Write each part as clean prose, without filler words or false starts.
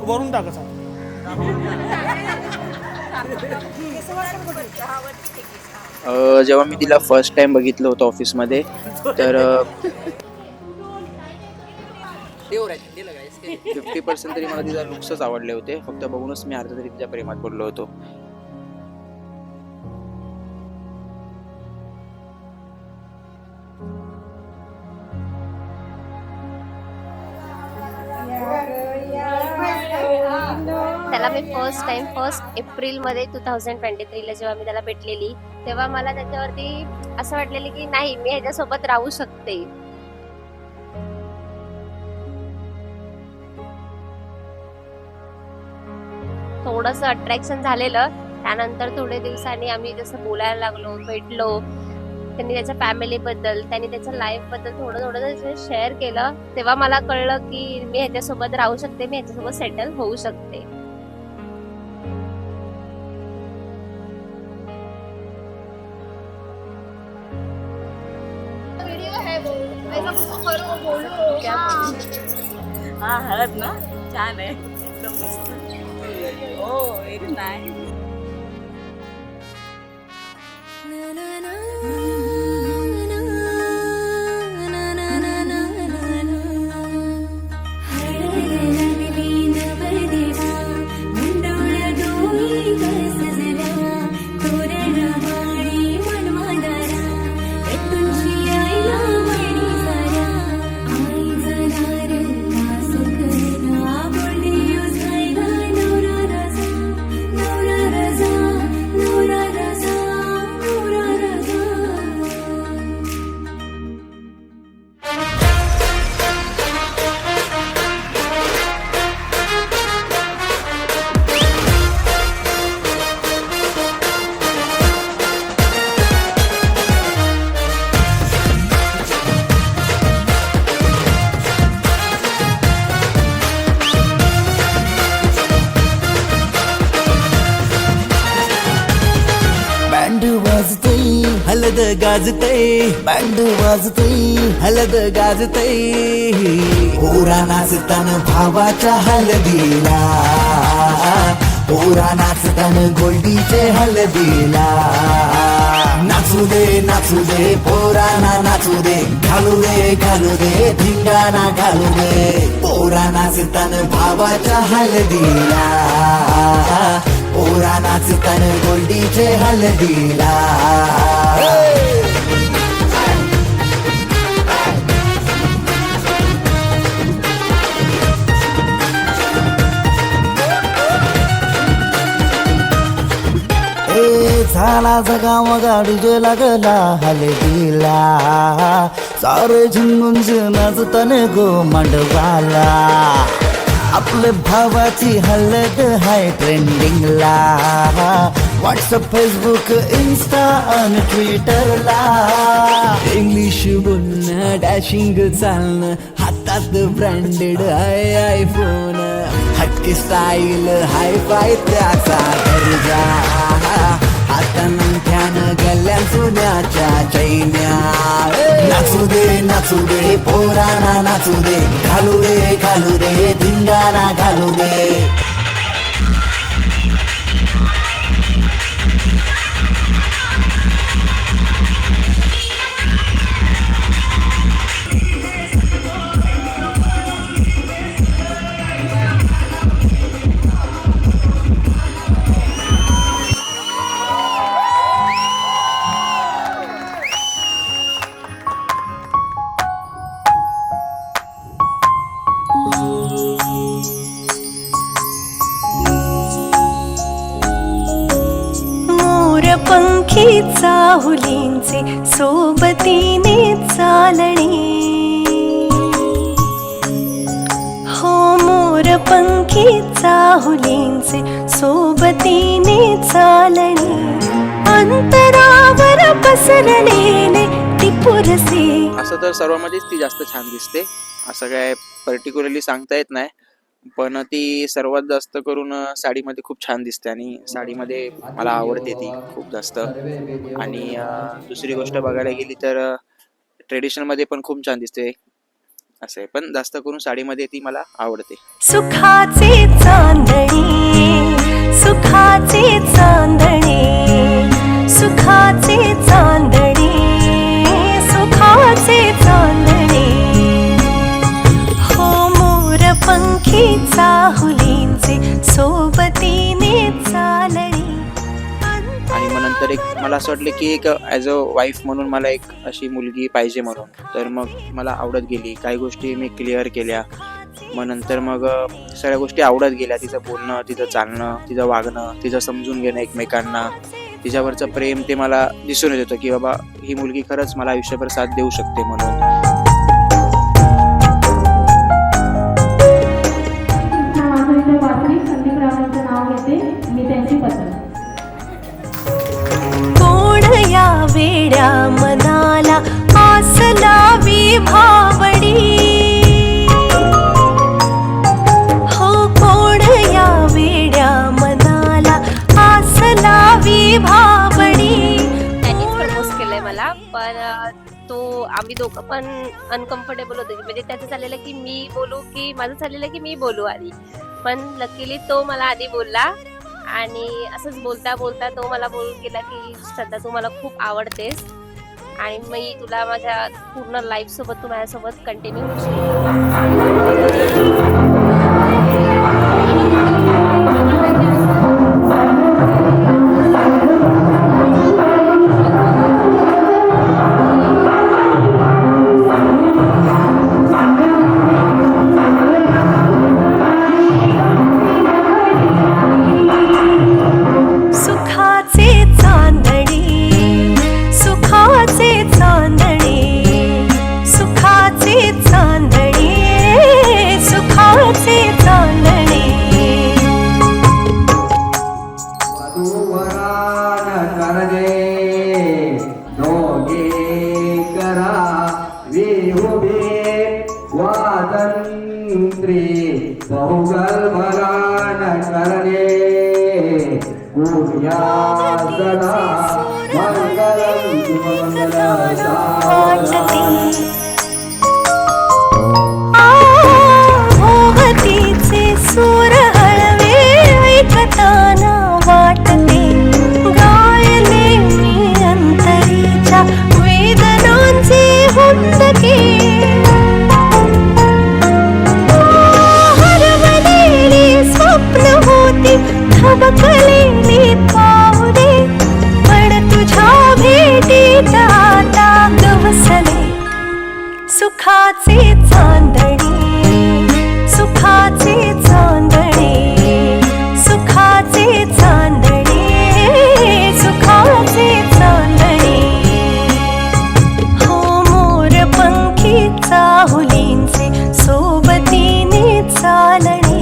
वरून टाकायचा. जेव्हा मी तिला फर्स्ट टाइम बघितलं होतं ऑफिसमध्ये, तर 50% तरी मला तिचा लुक्सच आवडले होते. फक्त बघूनच मी अर्धा तरी तिच्या प्रेमात पडलो होतो. त्याला मी फर्स्ट एप्रिलमध्ये 2023ला जेव्हा मी त्याला भेटलेली, तेव्हा मला त्याच्यावरती असं वाटलेलं की नाही, मी ह्याच्यासोबत राहू शकते. थोडंसं अट्रॅक्शन झालेलं. त्यानंतर थोडे दिवसांनी आम्ही जसं बोलायला लागलो, भेटलो. त्यांनी त्याच्या फॅमिलीबद्दल, त्यांनी त्याच्या लाईफबद्दल थोडं शेअर केलं. तेव्हा मला कळलं की मी ह्याच्यासोबत राहू शकते, मी ह्याच्यासोबत सेटल होऊ शकते. हा हळद ना छान आहे एकदम मस्त. हो एक नाही. हलद गाजतय, बँड वाजतय, हलद गाजतय. पोरा नाचतान भावाच्या हलदीला, पोरा नाचतान गोल्डीचे हलदीला. नाचू दे पोरांना नाचू दे, घालू दे धिंगाणा घालू दे. पोरा नाचतान भावाच्या हलदीला, पोरा नाचतान गोल्डीचे हलदीला. झाला जगा मगा डीजे लागला हलदीला. सारे झुंगून नाचतान गो मांडवाला. आपल्या भावाची हलद हाय ट्रेंडिंगला. व्हॉट्सअप, फेसबुक, इन्स्टा आणि ट्विटरला. इंग्लिश बोलणं, डॅशिंग चालणं, हातात ब्रँडेड हाय आयफोन. हटके स्टाईल हाय फाय त्याचा दर्जा. हातानं गल्ल्यान सोन्याच्या चैन्या. नाचू दे पोरांना नाचू दे, घालू दे धिंगाणा घालू दे. पंखी चाहुलींचे सोबतीने चालणे. हो मोर पंखी चाहुलींचे सोबतीने चालणे. अंतरावर पसरलेले टिपुरसे. असं तर सर्वांमध्येच ती जास्त छान दिसते, असं काय पर्टिक्युलरली सांगता येत नाही. पण ती सर्वात जास्त करून साडीमध्ये खूप छान दिसते आणि साडीमध्ये मला आवडते ती खूप जास्त. आणि दुसरी गोष्ट बघायला गेली तर ट्रेडिशनल मध्ये पण खूप छान दिसते. असं आहे. पण जास्त करून साडीमध्ये ती मला आवडते. सुखाचे चांदणे सुखाचे चांदणे सुखाचे चांदणे सुखाचे चांदणे हो मोर पंखी चाहुलींचे सोबतीने चालणी. आणि मग नंतर एक मला असं वाटलं की एक ॲज अ वाईफ म्हणून मला एक अशी मुलगी पाहिजे म्हणून. तर मग मला आवडत गेली, काही गोष्टी मी क्लिअर केल्या. मग नंतर मग सगळ्या गोष्टी आवडत गेल्या. तिचं बोलणं, तिचं चालणं, तिचं वागणं, तिचं समजून घेणं एकमेकांना, तिच्यावरचं प्रेम ते मला दिसून येत होतं की बाबा ही मुलगी खरंच मला आयुष्यभर साथ देऊ शकते म्हणून. नाव घेते मी त्यांची पत्नी. कोण या वेड्या मनाला आस लावी भावडी हो कोण या वेड्या मनाला आस लावी भावडी. त्यांनीच प्रपोज केलंय मला, पण आम्ही दोघं पण अनकम्फर्टेबल होतो. म्हणजे त्याचं चाललेलं की मी बोलू की माझं चाललेलं की मी बोलू आधी. पण लकीली तो मला आधी बोलला आणि असंच बोलता बोलता तो मला बोलून गेला की श्रद्धा तू मला खूप आवडतेस आणि मी तुला माझ्या पूर्ण लाईफ सोबत तू माझ्यासोबत कंटिन्यू भोवतीचे सूर हळवे ऐकताना वाटते गायले मी अंतरीच्या वेदनांचे हुंदके. हरवलेली स्वप्न होती थबकलेली पावले पण तुझ्या भेटीत आता गवसले. सुखाचे चांदणे सुखाचे चांदणे सुखाचे चांदणे सुखाचे चांदणे हो मोर पंखी चाहुलींचे सोबतीने चालणे.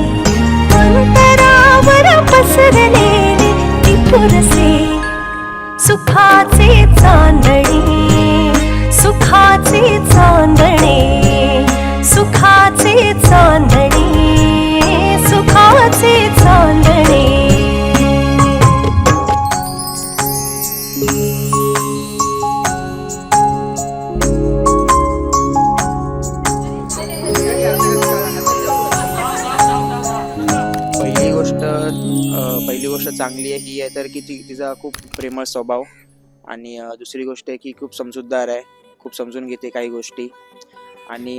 अंतरावर पसरलेले ती पुरसे सुखाचे चांदणे सुखाचे चांदणे सुखाचे चांदणे सुखाचे चांदणे. पहिली गोष्ट चांगली आहे ही आहे तर की तिचा खूप प्रेमळ स्वभाव. आणि दुसरी गोष्ट आहे की खूप समजूतदार आहे, खूप समजून घेते काही गोष्टी. आणि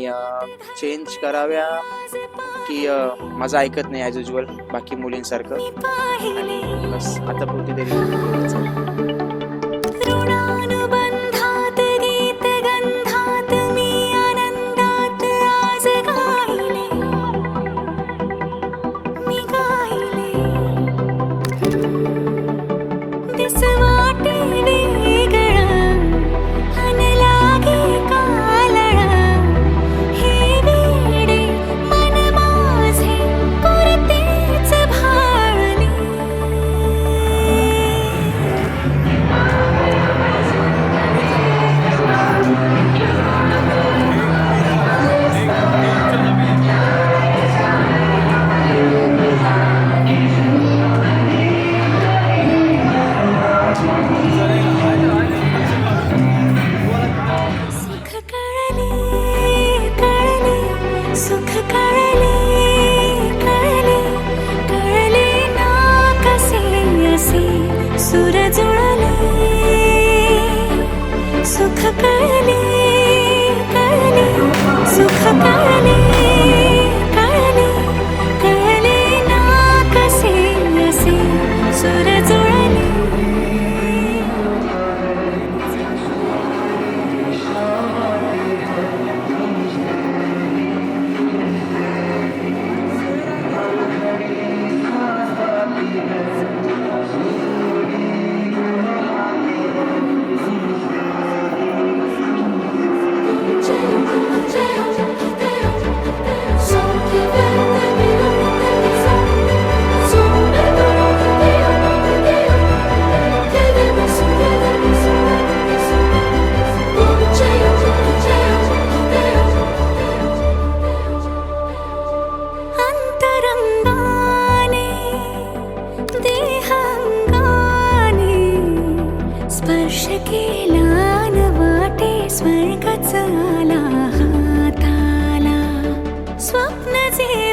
चेंज कराव्या की माझं ऐकत नाही ॲज युजल बाकी मुलींसारखं. आणि बस आता पुरती तरी सुख कळले कळले सुख कळले कळले कळले ना कसे असे सुर जुळले अंतरंगाने देहांगाने स्पर्श केला न वाटे स्वर्गच आला हाताला स्वप्न जे